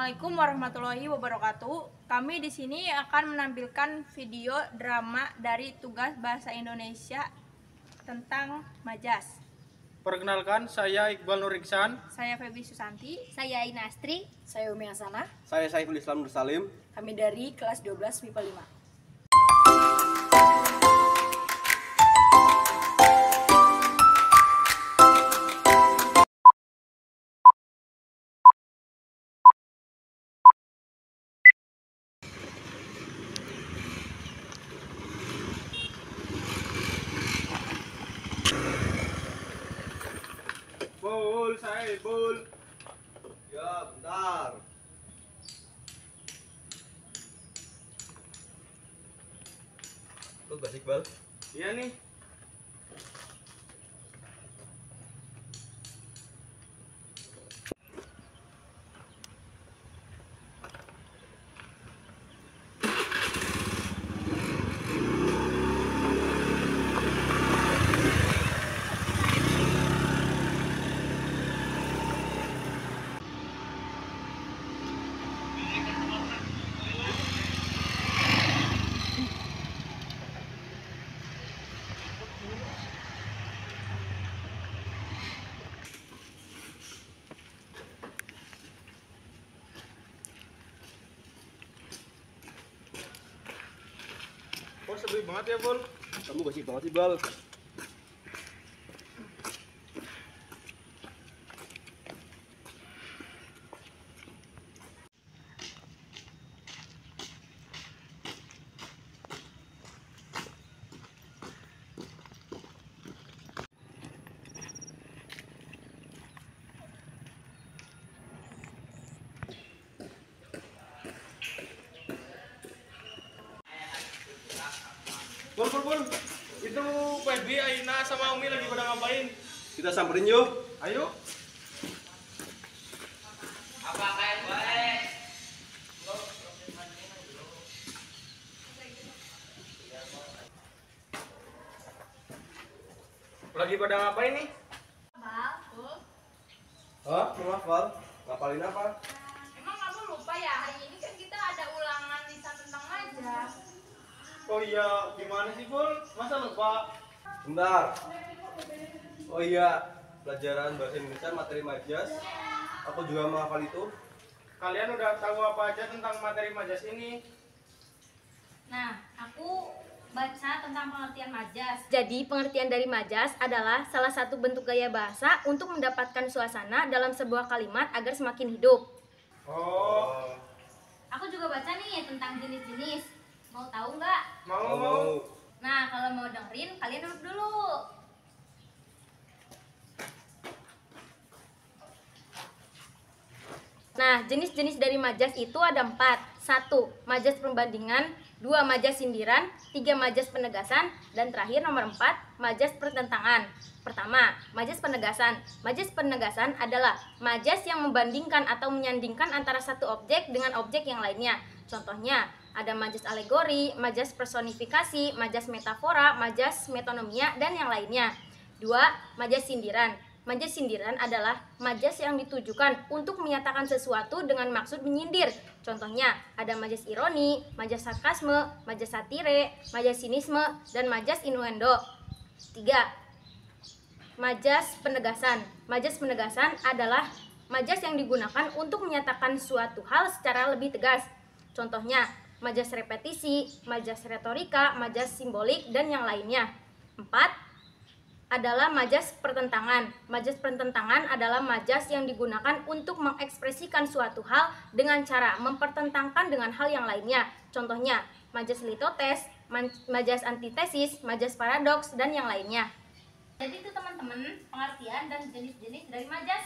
Assalamualaikum warahmatullahi wabarakatuh. Kami di sini akan menampilkan video drama dari Tugas Bahasa Indonesia tentang majas. Perkenalkan, saya Iqbal Nur Iksan. Saya Feby Susanti. Saya Inastri. Saya Umi Hasanah. Saya Saiful Islam Nur Salim. Kami dari kelas 12 MIPA 5. Bul, saya Bul. Ya, bentar. Tugas Iqbal. Iya nih. Oh, sedih banget ya, Bul. Kamu gosip banget sih, Bal. Bul. Itu Feby, Aina, sama Umi lagi pada ngapain? Kita samperin yuk. Ayo. Lagi pada ngapain nih? Hah? Mau ngapal? Ngapalin apa? Emang kamu lupa ya, hari ini kan kita ada ulangan lisan tentang majas. Oh iya, gimana sih, Bul? Masa lupa? Bentar. Oh iya, pelajaran bahasa Indonesia materi majas. Aku juga menghafal itu. Kalian udah tahu apa aja tentang materi majas ini? Nah, aku baca tentang pengertian majas. Jadi, pengertian dari majas adalah salah satu bentuk gaya bahasa untuk mendapatkan suasana dalam sebuah kalimat agar semakin hidup. Oh, Aku juga baca nih tentang jenis-jenis. Mau tahu nggak? mau. Nah, kalau mau dengerin, kalian duduk dulu. Nah, jenis-jenis dari majas itu ada 4. 1. Majas perbandingan. 2. Majas sindiran. 3. Majas penegasan. Dan terakhir nomor 4. Majas pertentangan. Pertama, majas penegasan. Majas penegasan adalah majas yang membandingkan atau menyandingkan antara satu objek dengan objek yang lainnya. Contohnya, ada majas alegori, majas personifikasi, majas metafora, majas metonomia, dan yang lainnya. 2. Majas sindiran. Majas sindiran adalah majas yang ditujukan untuk menyatakan sesuatu dengan maksud menyindir. Contohnya, ada majas ironi, majas sarkasme, majas satire, majas sinisme, dan majas innuendo. 3. Majas penegasan. Majas penegasan adalah majas yang digunakan untuk menyatakan suatu hal secara lebih tegas. Contohnya, majas repetisi, majas retorika, majas simbolik, dan yang lainnya. 4. Adalah majas pertentangan. Majas pertentangan adalah majas yang digunakan untuk mengekspresikan suatu hal dengan cara mempertentangkan dengan hal yang lainnya. Contohnya, majas litotes, majas antitesis, majas paradoks, dan yang lainnya. Jadi itu teman-teman, pengertian dan jenis-jenis dari majas.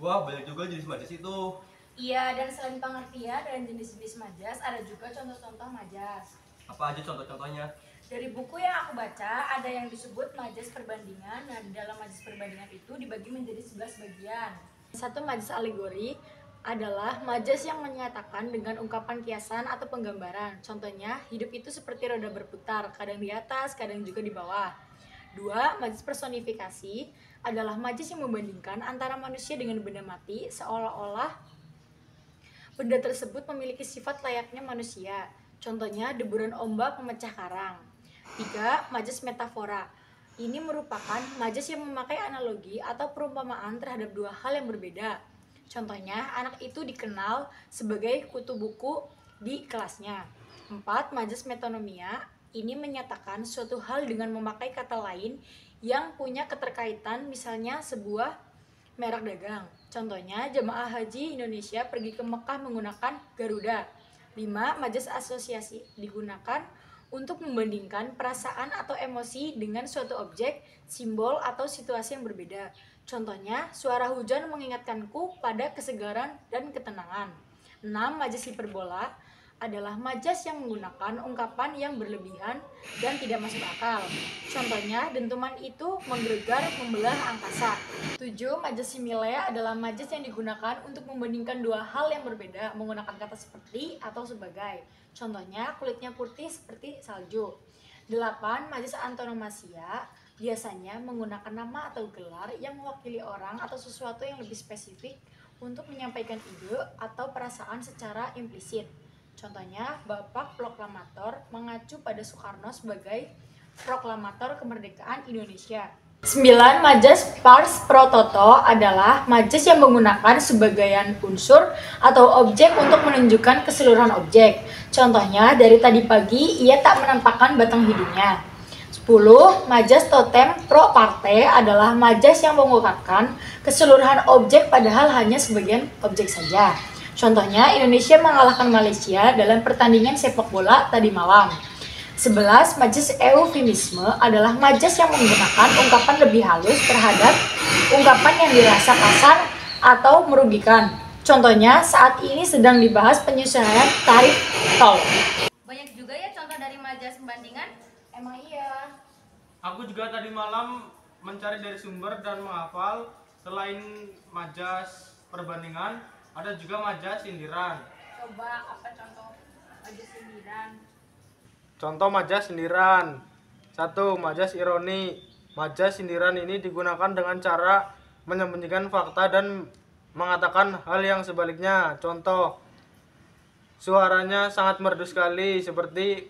Wah, banyak juga jenis majas itu. Iya, dan selain pengertian dan jenis-jenis majas, ada juga contoh-contoh majas. Apa aja contoh-contohnya? Dari buku yang aku baca, ada yang disebut majas perbandingan. Nah, di dalam majas perbandingan itu dibagi menjadi 11 bagian. Satu majas alegori adalah majas yang menyatakan dengan ungkapan kiasan atau penggambaran. Contohnya, hidup itu seperti roda berputar, kadang di atas, kadang juga di bawah. 2. Majas personifikasi adalah majas yang membandingkan antara manusia dengan benda mati, seolah-olah Benda tersebut memiliki sifat layaknya manusia. Contohnya deburan ombak memecah karang. 3. Majas metafora. Ini merupakan majas yang memakai analogi atau perumpamaan terhadap dua hal yang berbeda. Contohnya, anak itu dikenal sebagai kutu buku di kelasnya. 4. Majas metonomia. Ini menyatakan suatu hal dengan memakai kata lain yang punya keterkaitan, misalnya sebuah merek dagang. Contohnya, jemaah haji Indonesia pergi ke Mekah menggunakan Garuda. 5. Majas asosiasi digunakan untuk membandingkan perasaan atau emosi dengan suatu objek, simbol, atau situasi yang berbeda. Contohnya, suara hujan mengingatkanku pada kesegaran dan ketenangan. 6. Majas hiperbola adalah majas yang menggunakan ungkapan yang berlebihan dan tidak masuk akal. Contohnya, dentuman itu menggelegar membelah angkasa. 7. Majas simile adalah majas yang digunakan untuk membandingkan dua hal yang berbeda menggunakan kata seperti atau sebagai. Contohnya, kulitnya putih seperti salju. 8. Majas antonomasia biasanya menggunakan nama atau gelar yang mewakili orang atau sesuatu yang lebih spesifik untuk menyampaikan ide atau perasaan secara implisit. Contohnya, Bapak Proklamator mengacu pada Soekarno sebagai proklamator kemerdekaan Indonesia. 9. Majas pars pro toto adalah majas yang menggunakan sebagian unsur atau objek untuk menunjukkan keseluruhan objek. Contohnya, dari tadi pagi ia tak menampakkan batang hidungnya. 10. Majas totem pro parte adalah majas yang mengungkapkan keseluruhan objek padahal hanya sebagian objek saja. Contohnya, Indonesia mengalahkan Malaysia dalam pertandingan sepak bola tadi malam. 11. Majas eufemisme adalah majas yang menggunakan ungkapan lebih halus terhadap ungkapan yang dirasa kasar atau merugikan. Contohnya, saat ini sedang dibahas penyesuaian tarif tol. Banyak juga ya contoh dari majas pembandingan. Emang iya. Aku juga tadi malam mencari dari sumber dan menghafal. Selain majas perbandingan, ada juga majas sindiran. Coba apa contoh majas sindiran? Contoh majas sindiran. 1. Majas ironi. Majas sindiran ini digunakan dengan cara menyembunyikan fakta dan mengatakan hal yang sebaliknya. Contoh, suaranya sangat merdu sekali seperti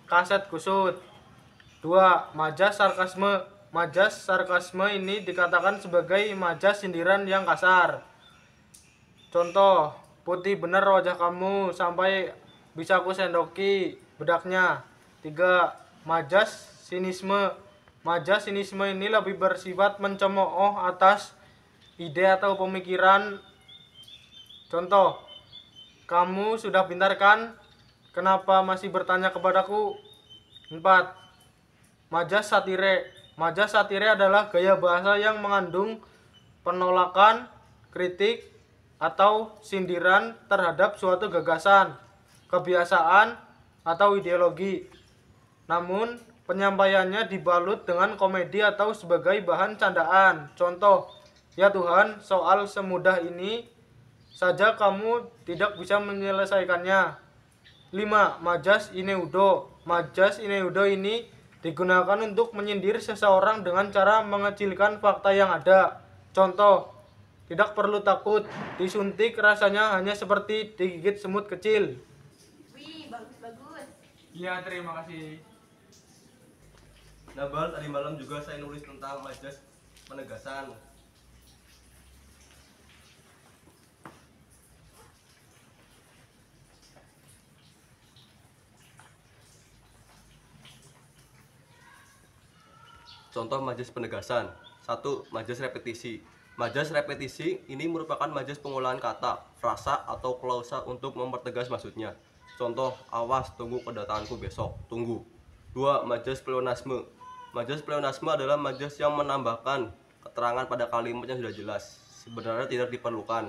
kaset kusut. 2. Majas sarkasme. Majas sarkasme ini dikatakan sebagai majas sindiran yang kasar. Contoh, putih benar wajah kamu sampai bisa aku sendoki bedaknya. 3. Majas sinisme. Majas sinisme ini lebih bersifat mencemooh atas ide atau pemikiran. Contoh, kamu sudah pintar kan? Kenapa masih bertanya kepadaku? 4. Majas satire. Majas satire adalah gaya bahasa yang mengandung penolakan, kritik, atau sindiran terhadap suatu gagasan, kebiasaan, atau ideologi. Namun, penyampaiannya dibalut dengan komedi atau sebagai bahan candaan. Contoh, ya Tuhan, soal semudah ini saja kamu tidak bisa menyelesaikannya. 5. Majas ineudo. Majas ineudo ini digunakan untuk menyindir seseorang dengan cara mengecilkan fakta yang ada. Contoh, tidak perlu takut, disuntik rasanya hanya seperti digigit semut kecil. Wih, bagus-bagus. Iya, terima kasih. Nabal, tadi malam juga saya nulis tentang majas penegasan. Contoh majas penegasan. 1. Majas repetisi. Majas repetisi ini merupakan majas pengolahan kata, frasa, atau klausa untuk mempertegas maksudnya. Contoh, awas tunggu kedatanganku besok, tunggu. 2. Majas pleonasme. Majas pleonasme adalah majas yang menambahkan keterangan pada kalimat yang sudah jelas, sebenarnya tidak diperlukan.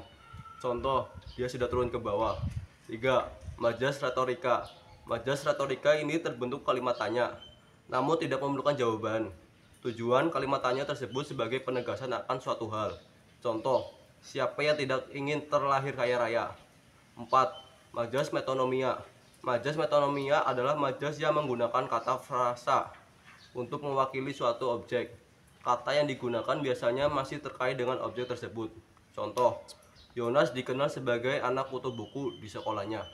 Contoh, dia sudah turun ke bawah. 3. Majas retorika. Majas retorika ini terbentuk kalimat tanya, namun tidak memerlukan jawaban. Tujuan kalimat tanya tersebut sebagai penegasan akan suatu hal. Contoh, siapa yang tidak ingin terlahir kaya raya? 4. Majas metonomia. Majas metonomia adalah majas yang menggunakan kata frasa untuk mewakili suatu objek. Kata yang digunakan biasanya masih terkait dengan objek tersebut. Contoh, Yonas dikenal sebagai anak kutu buku di sekolahnya.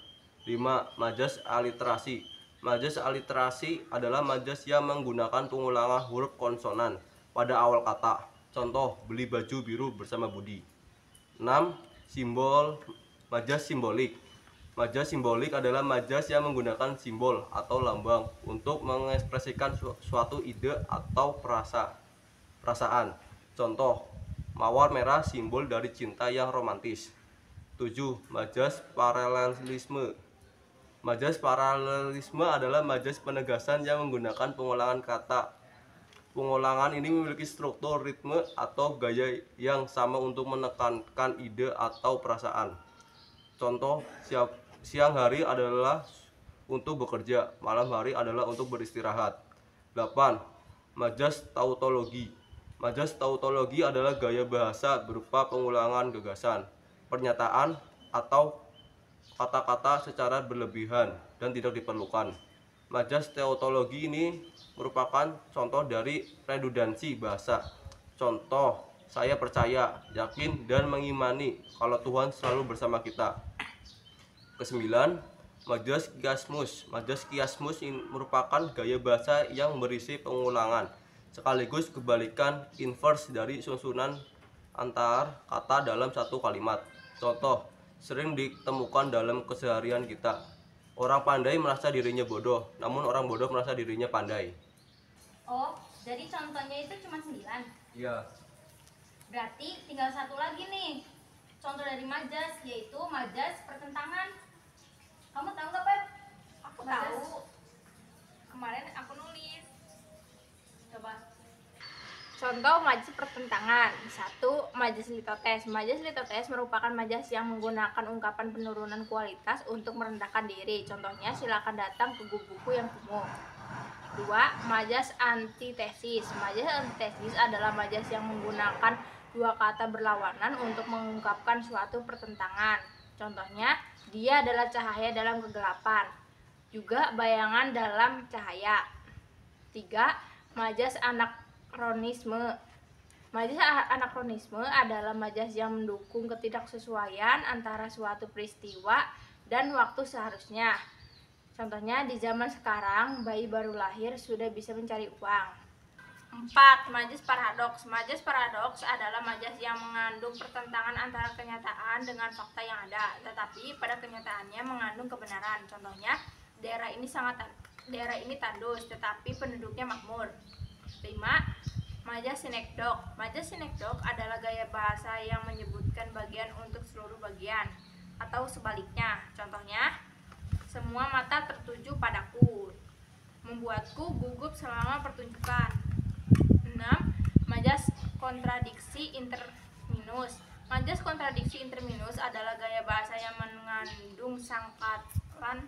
5. Majas aliterasi. Majas aliterasi adalah majas yang menggunakan pengulangan huruf konsonan pada awal kata. Contoh, beli baju biru bersama Budi. 6. Majas simbolik. Majas simbolik adalah majas yang menggunakan simbol atau lambang untuk mengekspresikan suatu ide atau perasaan. Contoh, mawar merah simbol dari cinta yang romantis. 7. Majas paralelisme. Majas paralelisme adalah majas penegasan yang menggunakan pengulangan kata. Pengulangan ini memiliki struktur, ritme, atau gaya yang sama untuk menekankan ide atau perasaan. Contoh, siang hari adalah untuk bekerja, malam hari adalah untuk beristirahat. 8. Majas tautologi. Majas tautologi adalah gaya bahasa berupa pengulangan gagasan, pernyataan, atau kata-kata secara berlebihan dan tidak diperlukan. Majas tautologi ini merupakan contoh dari redundansi bahasa. Contoh, saya percaya, yakin, dan mengimani kalau Tuhan selalu bersama kita. Kesembilan, majas kiasmus. Majas kiasmus ini merupakan gaya bahasa yang berisi pengulangan sekaligus kebalikan inverse dari susunan antar kata dalam satu kalimat. Contoh, sering ditemukan dalam keseharian kita. Orang pandai merasa dirinya bodoh, namun orang bodoh merasa dirinya pandai. Oh, jadi contohnya itu cuma 9. Iya. Berarti tinggal satu lagi nih. Contoh dari majas, yaitu majas pertentangan. Kamu tahu nggak, Pep? Aku tahu. Kemarin aku nulis. Coba. Contoh majas pertentangan. 1. Majas litotes. Majas litotes merupakan majas yang menggunakan ungkapan penurunan kualitas untuk merendahkan diri. Contohnya, silakan datang ke buku yang kumuh. 2. Majas antitesis. Majas antitesis adalah majas yang menggunakan dua kata berlawanan untuk mengungkapkan suatu pertentangan. Contohnya, dia adalah cahaya dalam kegelapan, juga bayangan dalam cahaya. 3. Majas anakronisme. Majas anakronisme adalah majas yang mendukung ketidaksesuaian antara suatu peristiwa dan waktu seharusnya. Contohnya, di zaman sekarang, bayi baru lahir sudah bisa mencari uang. 4. Majas paradoks. Majas paradoks adalah majas yang mengandung pertentangan antara kenyataan dengan fakta yang ada, tetapi pada kenyataannya mengandung kebenaran. Contohnya, daerah ini tandus, tetapi penduduknya makmur. 5. Majas sinekdok. Majas sinekdok adalah gaya bahasa yang menyebutkan bagian untuk seluruh bagian, atau sebaliknya. Contohnya, semua mata tertuju padaku, membuatku gugup selama pertunjukan. 6. Majas kontradiksi interminus. Majas kontradiksi interminus adalah gaya bahasa yang mengandung sangkalan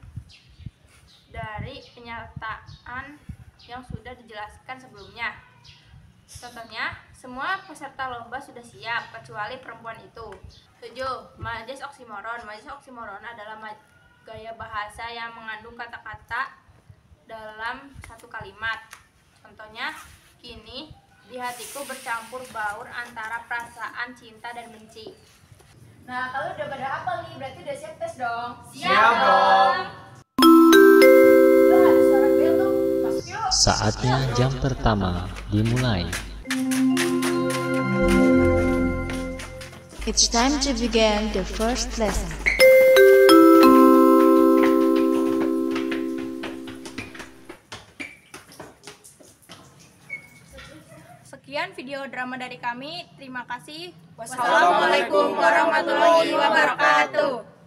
dari kenyataan yang sudah dijelaskan sebelumnya. Contohnya, semua peserta lomba sudah siap kecuali perempuan itu. 7. Majas oksimoron. Majas oksimoron adalah gaya bahasa yang mengandung kata-kata dalam satu kalimat. Contohnya, kini di hatiku bercampur baur antara perasaan cinta dan benci. Nah, kalau udah pada hafal nih, berarti udah siap tes dong. Siap dong. Tuh, ada suara bel tuh. Masuk yuk. Saatnya jam pertama dimulai. It's time to begin the first lesson. Sekian video drama dari kami. Terima kasih. Wassalamualaikum warahmatullahi wabarakatuh.